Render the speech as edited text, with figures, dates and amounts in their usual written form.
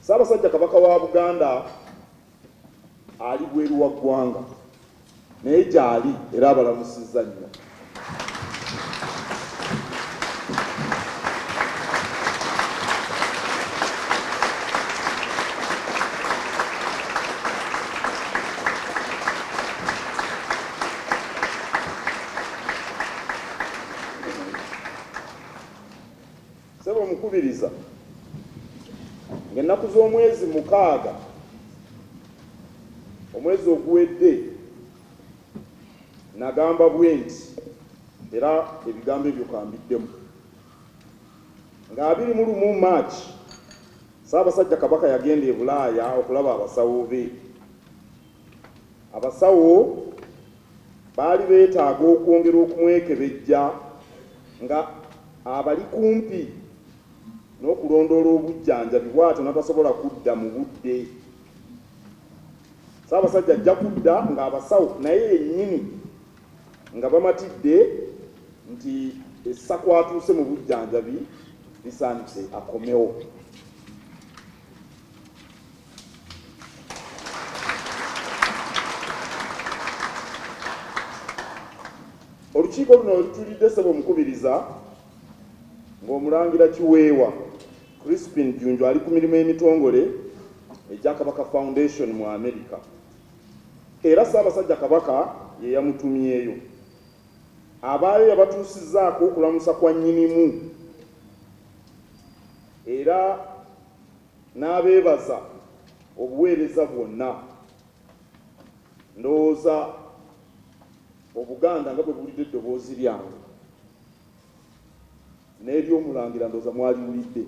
Ssaabasajja Kabaka wa Buganda ali bweru wa ggwanga naye gy'ali era abalamusizza nnyo. Sebo mukubiriza ng'ennaku z'omwezi 6 omwezi oguwedde nagamba bwenti era ebigambo ebyo kambiddemu nga 21 March Ssaabasajja Kabaka yagenda e Bulaaya okulaba abasawo be. Abasawo baali beetaaga okwongera okumwekebejja nga abali kumpi n'okulondoola obujjanjabi bw'atyo n'atasobola kudda mu budde. Ssaabasajja ajja kudda ng'abasawo naye yennyini nga bamatidde nti essaku atuuse mu bujjanjabi lisaanise akomewo. Olukiiko luno olutulidde Ssebo omukubiriza ng'Omulangira Kiweewa Crispin Jjunju ali ku mirimu emitongole egya Kabaka Foundation mu America, era Ssaabasajja Kabaka ye yamutumyeyo. Abaayo yabatuusizzaako okulamusa kwa nnyinimu era n'abeebaza obuweereza bwonna. Ndowooza Obuganda nga bwe bulidde eddoboozi lyange n'ery'Omulangira ndowooza mwaliwulidde.